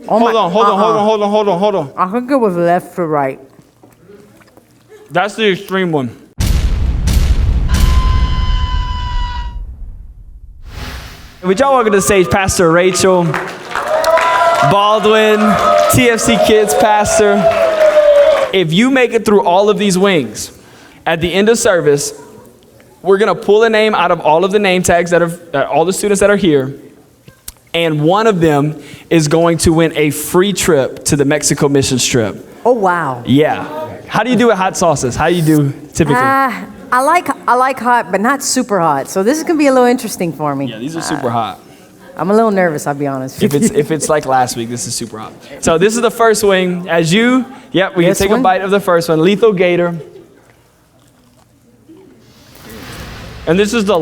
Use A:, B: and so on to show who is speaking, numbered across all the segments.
A: Hold on.
B: I think it was left to right.
A: That's the extreme one. Would y'all welcome to the stage Pastor Rachel, Baldwin, TFC Kids pastor. If you make it through all of these wings, at the end of service, we're gonna pull a name out of all of the name tags that are all the students that are here, and one of them is going to win a free trip to the Mexico missions trip.
B: Oh, wow.
A: Yeah. How do you do with hot sauces? How do you do typically?
B: I like hot, but not super hot. So this is gonna be a little interesting for me.
A: Yeah, these are super hot.
B: I'm a little nervous, I'll be honest.
A: If it's like last week, this is super hot. So this is the first wing. We can take a bite of the first one. Lethal Gator. And this is the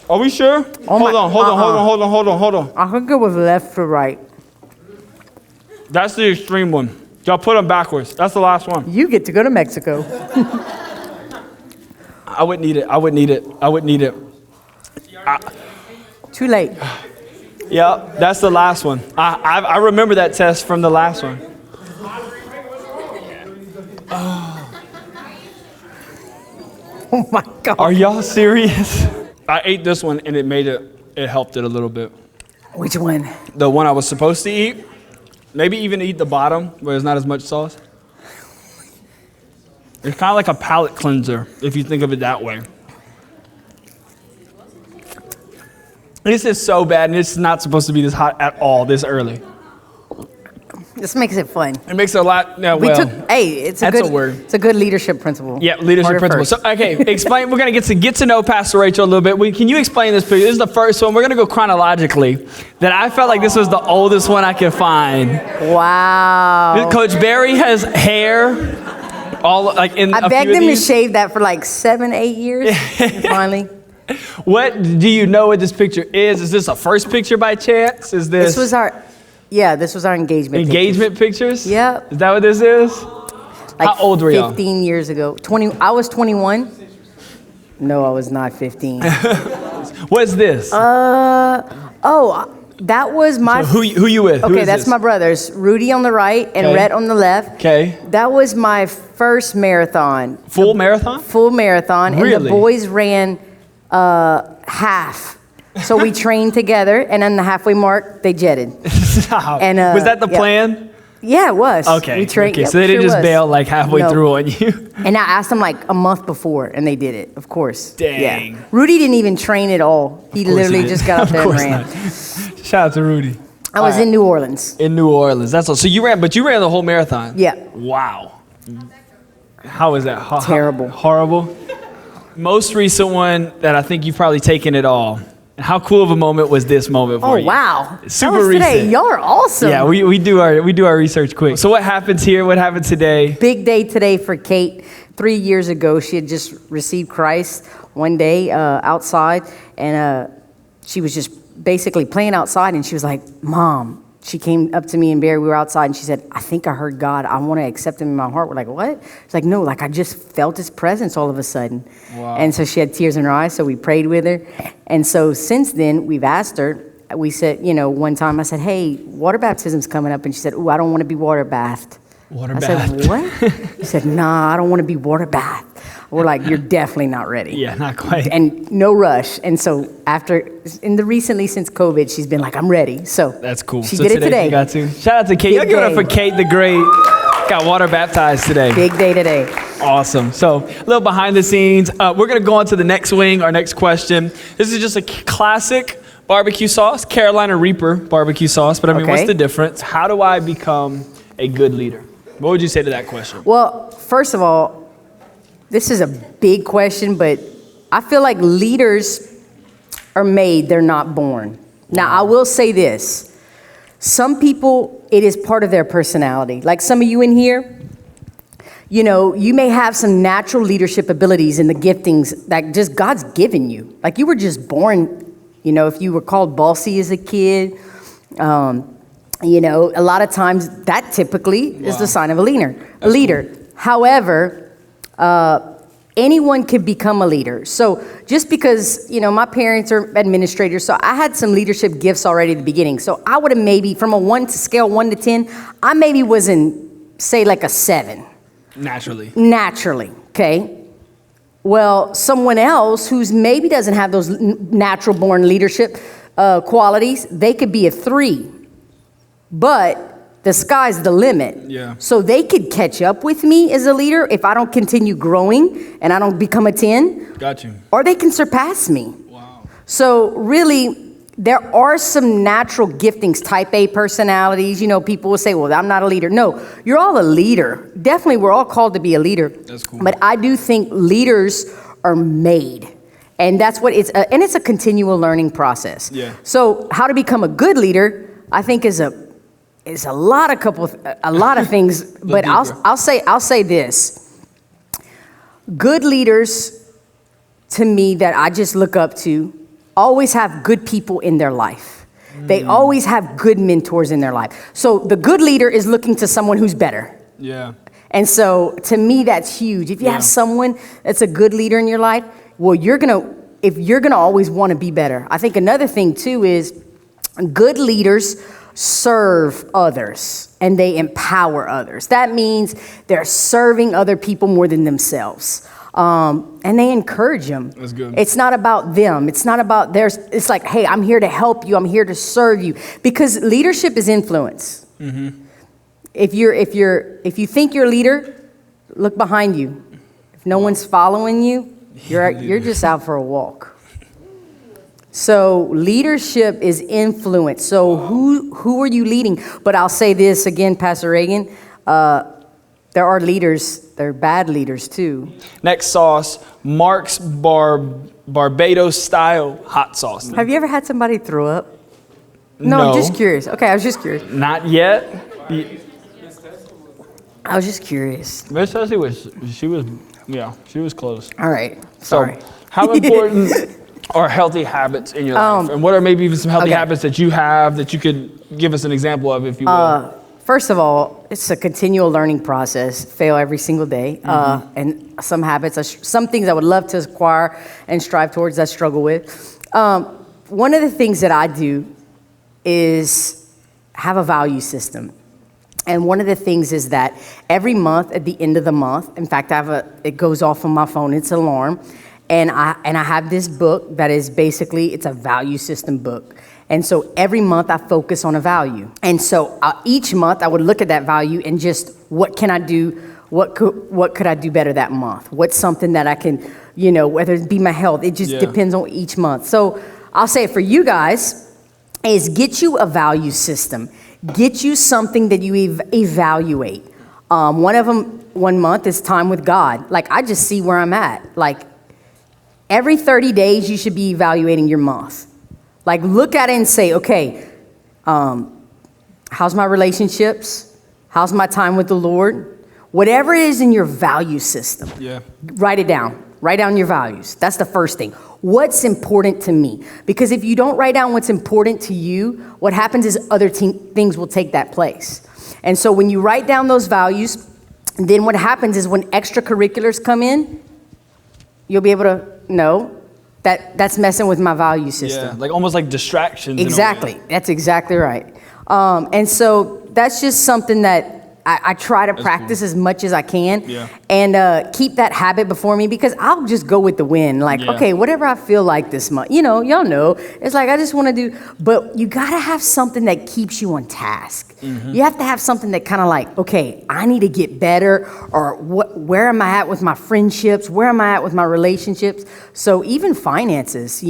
A: Are we sure? Hold on.
B: I think it was left to right.
A: That's the extreme one. Y'all put them backwards. That's the last one.
B: You get to go to Mexico.
A: I wouldn't eat it.
B: Too late.
A: Yeah, that's the last one. I remember that test from the last one.
B: Oh my God.
A: Are y'all serious? I ate this one and it helped it a little bit.
B: Which one?
A: The one I was supposed to eat. Maybe even eat the bottom where there's not as much sauce. It's kind of like a palate cleanser if you think of it that way. This is so bad, and it's not supposed to be this hot at all this early.
B: This makes it fun.
A: It makes it a lot. No,
B: it's a
A: word.
B: It's a good leadership principle.
A: Yeah, leadership principle. So, okay, explain. We're gonna get to know Pastor Rachel a little bit. Can you explain this picture? This is the first one. We're gonna go chronologically. That I felt like this was the oldest one I could find.
B: Wow.
A: Coach Barry has hair. I
B: begged him to shave that for like 7-8 years. Finally.
A: What do you know what this picture is? Is this a first picture by chance?
B: This was our engagement.
A: Engagement pictures?
B: Yep.
A: Is that what this is?
B: Like
A: how old were you?
B: 15 years ago. I was 21. No, I was not 15.
A: What's this?
B: That was my...
A: So who you with?
B: Okay, that's my brothers. Rudy on the right and Rhett on the left.
A: Okay.
B: That was my first marathon.
A: Full marathon?
B: Full marathon.
A: Really?
B: And the boys ran half. So we trained together, and on the halfway mark, they jetted. And
A: was that the plan?
B: Yeah, it was.
A: Okay.
B: We trained.
A: Okay. So they didn't just bail like halfway through on you.
B: And I asked them like a month before, and they did it. Of course.
A: Dang.
B: Yeah. Rudy didn't even train at all. He literally just got up there and ran.
A: Shout out to Rudy.
B: I was in New Orleans.
A: In New Orleans. That's all. So you ran the whole marathon.
B: Yeah.
A: Wow. How was that?
B: Terrible.
A: Horrible. Most recent one that I think you've probably taken it all. How cool of a moment was this moment for you?
B: Oh, wow.
A: Super recent.
B: Today. Y'all are awesome.
A: Yeah, we do our research quick. So what happens here? What happened today?
B: Big day today for Kate. 3 years ago, she had just received Christ one day outside, and she was just basically playing outside, and she was like, Mom. She came up to me and Barry, we were outside, and she said, I think I heard God. I want to accept him in my heart. We're like, what? She's like, no, I just felt his presence all of a sudden.
A: Wow.
B: And so she had tears in her eyes, so we prayed with her. And so since then, we've asked her, we said, one time I said, hey, water baptism's coming up. And she said, I don't want to be water bathed.
A: Water
B: bathed?
A: I
B: said, what? She said, nah, I don't want to be water bathed. We're like, you're definitely not ready.
A: Yeah, not quite.
B: And no rush. And so recently since COVID, she's been like, I'm ready. So
A: that's cool.
B: She did it today.
A: She got to. Shout out to Kate. Y'all give it up for Kate the Great. Got water baptized today.
B: Big day today.
A: Awesome. So a little behind the scenes. We're going to go on to the next wing, our next question. This is just a classic barbecue sauce, Carolina Reaper barbecue sauce. But what's the difference? How do I become a good leader? What would you say to that question?
B: Well, first of all, this is a big question, but I feel like leaders are made, they're not born. Now, I will say this. Some people, it is part of their personality. Like some of you in here, you may have some natural leadership abilities and the giftings that just God's given you. Like you were just born, if you were called bossy as a kid, a lot of times that typically is the sign of a leader.
A: Cool.
B: However, anyone could become a leader. So just because, my parents are administrators, so I had some leadership gifts already at the beginning. So I would have maybe, from a scale 1 to 10, I maybe was in, say, like a 7. Naturally, okay? Well, someone else who's maybe doesn't have those natural born leadership qualities, they could be a 3. But the sky's the limit.
A: Yeah.
B: So they could catch up with me as a leader if I don't continue growing and I don't become a 10.
A: Got you.
B: Or they can surpass me.
A: Wow.
B: So really, there are some natural giftings, type A personalities. People will say, well, I'm not a leader. No, you're all a leader. Definitely, we're all called to be a leader.
A: That's cool.
B: But I do think leaders are made. And that's what it's a continual learning process.
A: Yeah.
B: So how to become a good leader, I think is a lot of things, but I'll say this. Good leaders, to me, that I just look up to, always have good people in their life. They always have good mentors in their life. So the good leader is looking to someone who's better.
A: Yeah.
B: And so to me, that's huge. If you have someone that's a good leader in your life, well, you're gonna always want to be better. I think another thing too is good leaders serve others and they empower others. That means they're serving other people more than themselves. And they encourage them.
A: That's good.
B: It's not about them. It's not about theirs. It's like, hey, I'm here to help you. I'm here to serve you. Because leadership is influence. Mm-hmm. If you think you're a leader, look behind you. If no one's following you, you're just out for a walk. So leadership is influence. So who are you leading? But I'll say this again, Pastor Regan, there are leaders, they're bad leaders too.
A: Next sauce, Mark's Barbados style hot sauce.
B: Have you ever had somebody throw up? No, I'm just curious. Okay, I was just curious.
A: Not yet.
B: I was just curious.
A: Miss Tessie she was close.
B: All right, sorry.
A: So, how important are healthy habits in your life? And what are maybe even some healthy habits that you have that you could give us an example of, if you will?
B: First of all, it's a continual learning process. Fail every single day. And some habits, some things I would love to acquire and strive towards, I struggle with. One of the things that I do is have a value system. And one of the things is that every month, at the end of the month, in fact, it goes off on my phone, it's an alarm. And I have this book that is basically, it's a value system book. And so every month I focus on a value. And so each month I would look at that value and just, what can I do? What could I do better that month? What's something that I can, whether it be my health, it just depends on each month. So I'll say for you guys is get you a value system. Get you something that you evaluate. One of them, one month is time with God. Like I just see where I'm at. Like every 30 days you should be evaluating your month. Like look at it and say, okay, how's my relationships? How's my time with the Lord? Whatever it is in your value system, write it down. Write down your values. That's the first thing. What's important to me? Because if you don't write down what's important to you, what happens is other things will take that place. And so when you write down those values, then what happens is when extracurriculars come in, you'll be able to know that's messing with my value system.
A: Yeah, like almost like distractions.
B: Exactly. That's exactly right. And so that's just something that I try to practice as much as I can and keep that habit before me, because I'll just go with the wind. Like, okay, whatever I feel like this month, y'all know, it's like I just want to do, but you got to have something that keeps you on task. You have to have something that kind of like, okay, I need to get better, or where am I at with my friendships? Where am I at with my relationships? So even finances,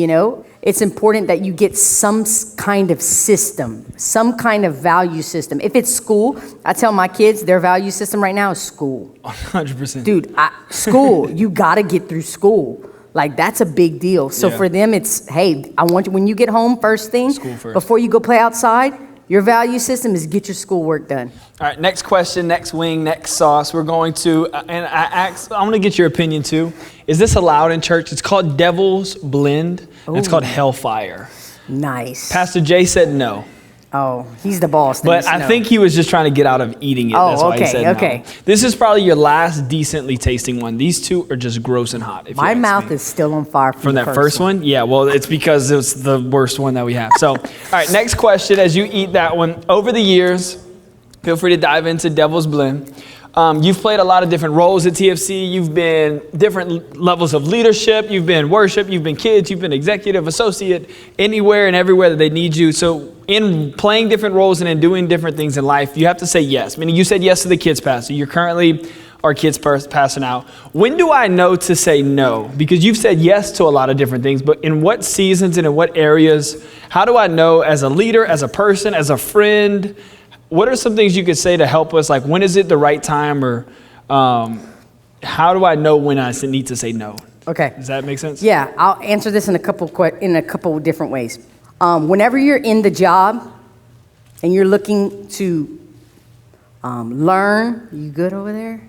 B: it's important that you get some kind of system, some kind of value system. If it's school, I tell my kids their value system right now is school.
A: 100%.
B: Dude, school, you got to get through school. Like, that's a big deal. So for them, it's, hey, I want you, when you get home, first thing, before you go play outside, your value system is get your schoolwork done.
A: All right, next question, next wing, next sauce. We're going to, and I'm going to get your opinion too. Is this allowed in church? It's called Devil's Blend. And it's called Hellfire.
B: Nice.
A: Pastor Jay said no.
B: Oh, he's the boss. then
A: But
B: you
A: I
B: know.
A: think he was just trying to get out of eating it.
B: Oh,
A: That's why he
B: okay,
A: said no.
B: okay.
A: This is probably your last decently tasting one. These two are just gross and hot. If
B: My
A: you ask
B: mouth
A: me.
B: is still on fire
A: From that first one? Yeah, well, it's because it's the worst one that we have. So, all right, next question. As you eat that one, over the years, feel free to dive into Devil's Blend. You've played a lot of different roles at TFC. You've been different levels of leadership. You've been worship. You've been kids. You've been executive, associate, anywhere and everywhere that they need you. So in playing different roles and in doing different things in life, you have to say yes. Meaning you said yes to the kids pastor. You're currently our kids pastor now. When do I know to say no? Because you've said yes to a lot of different things, but in what seasons and in what areas? How do I know as a leader, as a person, as a friend? What are some things you could say to help us? Like, when is it the right time, or how do I know when I need to say no?
B: Okay.
A: Does that make sense?
B: Yeah, I'll answer this in a couple different ways. Whenever you're in the job and you're looking to learn, you good over there?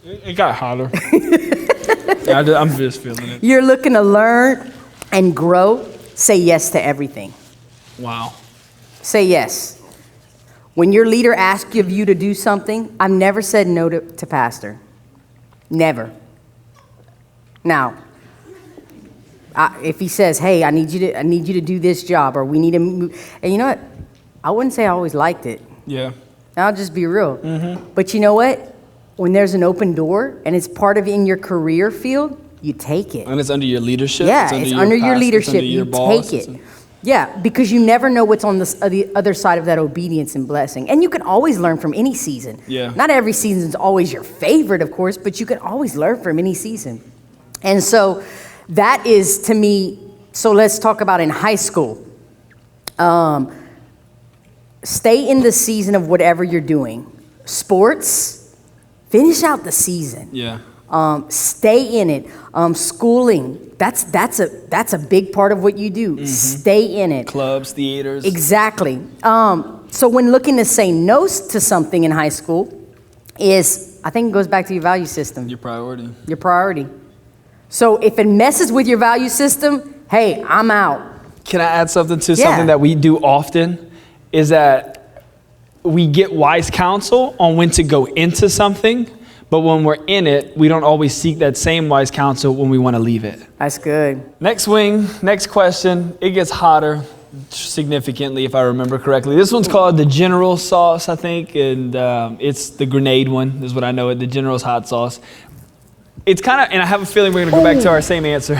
A: It got hotter. I'm just feeling it.
B: You're looking to learn and grow, say yes to everything.
A: Wow.
B: Say yes. When your leader asks of you to do something, I've never said no to pastor. Never. Now, if he says, "Hey, I need you to do this job," or "We need to move," and you know what? I wouldn't say I always liked it.
A: Yeah.
B: I'll just be real. But you know what? When there's an open door and it's part of in your career field, you take it.
A: And it's under your leadership.
B: Yeah, it's under your leadership. You take it. Yeah, because you never know what's on the other side of that obedience and blessing. And you can always learn from any season.
A: Yeah.
B: Not every season is always your favorite, of course, but you can always learn from any season. And so that is, to me, so let's talk about in high school. Stay in the season of whatever you're doing. Sports, finish out the season.
A: Yeah.
B: Stay in it. Schooling, that's a big part of what you do. Stay in it.
A: Clubs, theaters.
B: Exactly. So when looking to say no to something in high school, I think it goes back to your value system.
A: Your priority.
B: Your priority. So if it messes with your value system, hey, I'm out.
A: Can I add something to
B: Yeah.
A: something that we do often? Is that we get wise counsel on when to go into something, but when we're in it, we don't always seek that same wise counsel when we want to leave it.
B: That's good.
A: Next question. It gets hotter significantly, if I remember correctly. This one's called the General Sauce, I think, and it's the grenade one, is what I know it, the General's hot sauce. It's kind of, and I have a feeling we're going to go back to our same answer.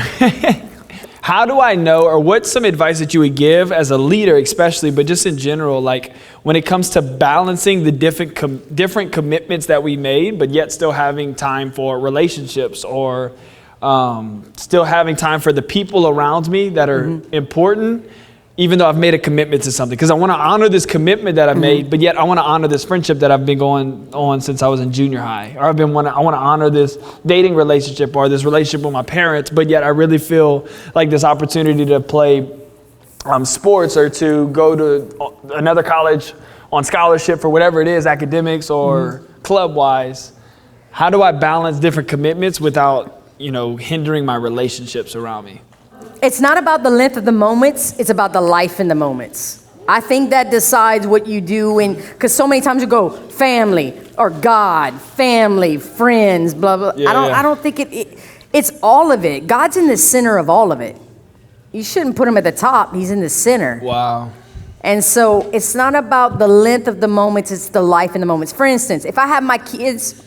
A: How do I know, or what's some advice that you would give as a leader, especially, but just in general, like when it comes to balancing the different commitments that we made, but yet still having time for relationships, or still having time for the people around me that are important, even though I've made a commitment to something, because I want to honor this commitment that I've made, but yet I want to honor this friendship that I've been going on since I was in junior high, or I want to honor this dating relationship or this relationship with my parents, but yet I really feel like this opportunity to play sports or to go to another college on scholarship for whatever it is, academics or club-wise. How do I balance different commitments without, hindering my relationships around me?
B: It's not about the length of the moments, it's about the life in the moments. I think that decides what you do, because so many times you go family or God, family, friends, blah, blah.
A: Yeah,
B: I don't think it's all of it. God's in the center of all of it. You shouldn't put him at the top, he's in the center.
A: Wow.
B: And so it's not about the length of the moments, it's the life in the moments. For instance, if I have my kids,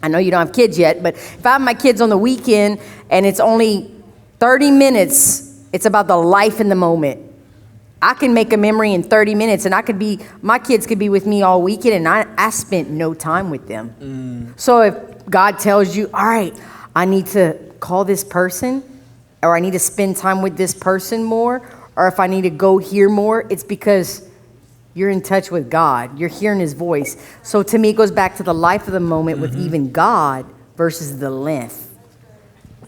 B: I know you don't have kids yet, but if I have my kids on the weekend and it's only 30 minutes, it's about the life in the moment. I can make a memory in 30 minutes and my kids could be with me all weekend and I spent no time with them. So if God tells you, all right, I need to call this person, or I need to spend time with this person more, or if I need to go here more, it's because you're in touch with God. You're hearing his voice. So to me, it goes back to the life of the moment with even God versus the length.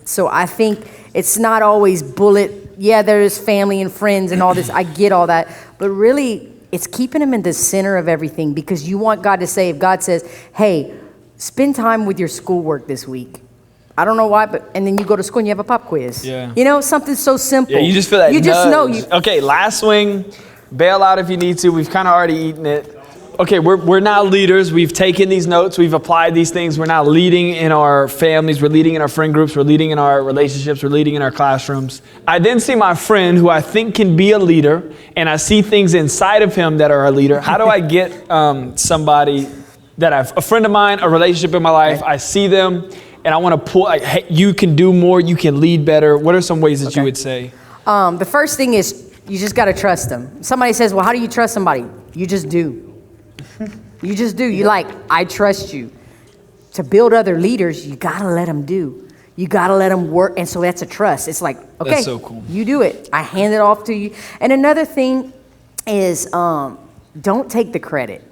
B: So I think it's not always there's family and friends and all this. I get all that. But really, it's keeping them in the center of everything, because you want God to say, if God says, hey, spend time with your schoolwork this week. I don't know why, and then you go to school and you have a pop quiz.
A: Yeah.
B: Something so simple.
A: Yeah, you just feel that
B: You just
A: nudge.
B: know.
A: Okay, last swing. Bail out if you need to. We've kind of already eaten it. Okay, we're now leaders. We've taken these notes. We've applied these things. We're now leading in our families. We're leading in our friend groups. We're leading in our relationships. We're leading in our classrooms. I then see my friend who I think can be a leader, and I see things inside of him that are a leader. How do I get somebody that a friend of mine, a relationship in my life, I see them, and I want to pull, like, hey, you can do more, you can lead better. What are some ways that you would say?
B: The first thing is you just got to trust them. Somebody says, well, how do you trust somebody? You just do. You just do. You like, I trust you. To build other leaders, you got to let them do. You got to let them work. And so that's a trust. It's like, okay,
A: that's so cool.
B: You do it. I hand it off to you. And another thing is don't take the credit.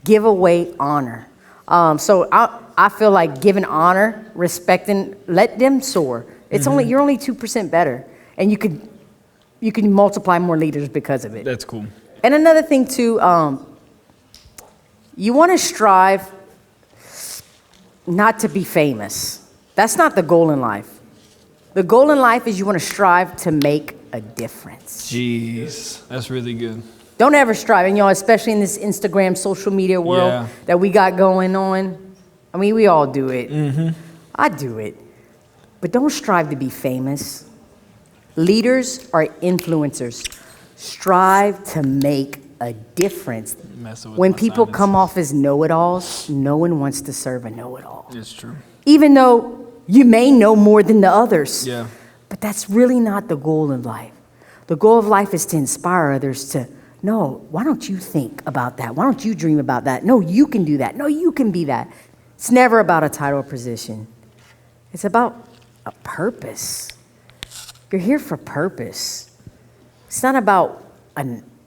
B: Give away honor. So I feel like giving honor, respecting, let them soar. It's you're only 2% better. And you can multiply more leaders because of it.
A: That's cool.
B: And another thing too, you want to strive not to be famous. That's not the goal in life. The goal in life is you want to strive to make a difference.
A: Jeez, that's really good.
B: Don't ever strive, and especially in this Instagram, social media world that we got going on. I mean, we all do it. I do it. But don't strive to be famous. Leaders are influencers. Strive to make a difference. When people come off as know-it-alls, no one wants to serve a know-it-all.
A: It's true.
B: Even though you may know more than the others.
A: Yeah.
B: But that's really not the goal in life. The goal of life is to inspire others to, no, why don't you think about that? Why don't you dream about that? No, you can do that. No, you can be that. It's never about a title or position. It's about a purpose. You're here for purpose. It's not about a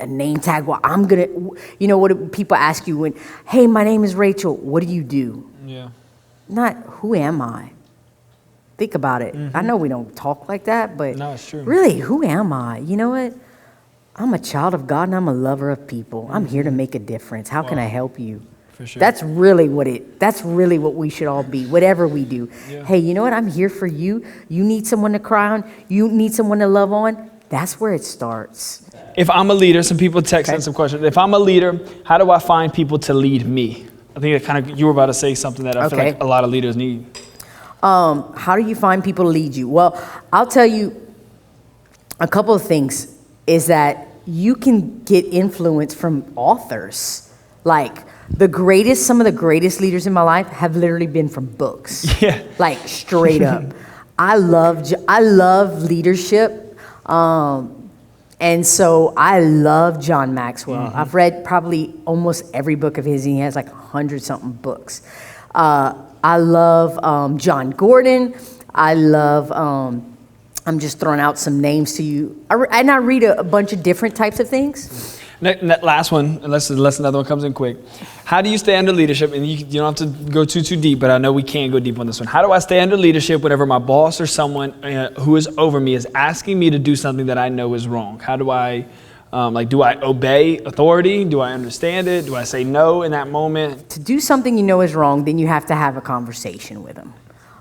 B: name tag. Well, I'm going to, what do people ask you when, hey, my name is Rachel. What do you do?
A: Yeah.
B: Not, who am I? Think about it. I know we don't talk like that, but
A: no, it's true.
B: Really, who am I? You know what? I'm a child of God and I'm a lover of people. I'm here to make a difference. How can I help you?
A: For sure.
B: That's really what we should all be, whatever we do. Yeah. Hey, you know what? I'm here for you. You need someone to cry on. You need someone to love on. That's where it starts.
A: If I'm a leader, some people text in some questions. If I'm a leader, how do I find people to lead me? I think that you were about to say something that I feel like a lot of leaders need.
B: How do you find people to lead you? Well, I'll tell you a couple of things is that you can get influence from authors. Like some of the greatest leaders in my life have literally been from books. Yeah. Like straight up. I love leadership. And so I love John Maxwell. I've read probably almost every book of his. He has like 100-something books. I love John Gordon. I love, I'm just throwing out some names to you. And I read a bunch of different types of things.
A: Last one, unless another one comes in quick. How do you stay under leadership? And you don't have to go too deep, but I know we can go deep on this one. How do I stay under leadership whenever my boss or someone who is over me is asking me to do something that I know is wrong? How do I, do I obey authority? Do I understand it? Do I say no in that moment?
B: To do something you know is wrong, then you have to have a conversation with them.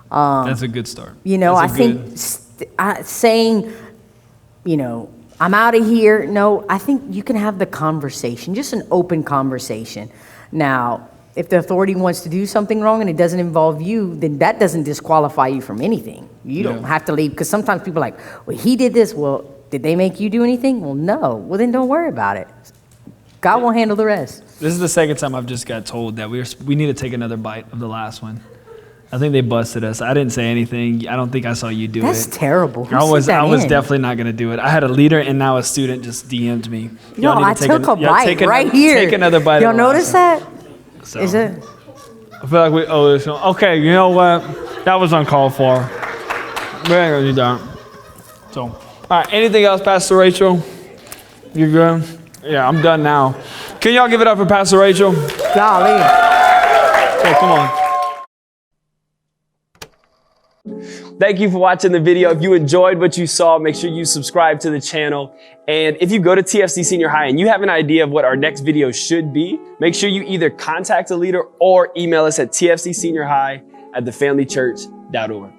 A: That's a good start.
B: I think saying, I'm out of here. No, I think you can have the conversation, just an open conversation. Now, if the authority wants to do something wrong and it doesn't involve you, then that doesn't disqualify you from anything. You don't have to leave, because sometimes people are like, well, he did this. Well, did they make you do anything? Well, no. Well, then don't worry about it. God will handle the rest.
A: This is the second time I've just got told that we need to take another bite of the last one. I think they busted us. I didn't say anything. I don't think I saw you do it.
B: That's terrible.
A: I was definitely not going to do it. I had a leader and now a student just DM'd me.
B: I took a bite right here.
A: Take another bite.
B: Y'all notice that? So, is it?
A: I feel like we owe this one. Okay, you know what? That was uncalled for. We ain't going to do that. So, all right. Anything else, Pastor Rachel? You good? Yeah, I'm done now. Can y'all give it up for Pastor Rachel?
B: Golly.
A: Okay, come on. Thank you for watching the video. If you enjoyed what you saw, make sure you subscribe to the channel. And if you go to TFC Senior High and you have an idea of what our next video should be, make sure you either contact a leader or email us at tfcseniorhigh@thefamilychurch.org.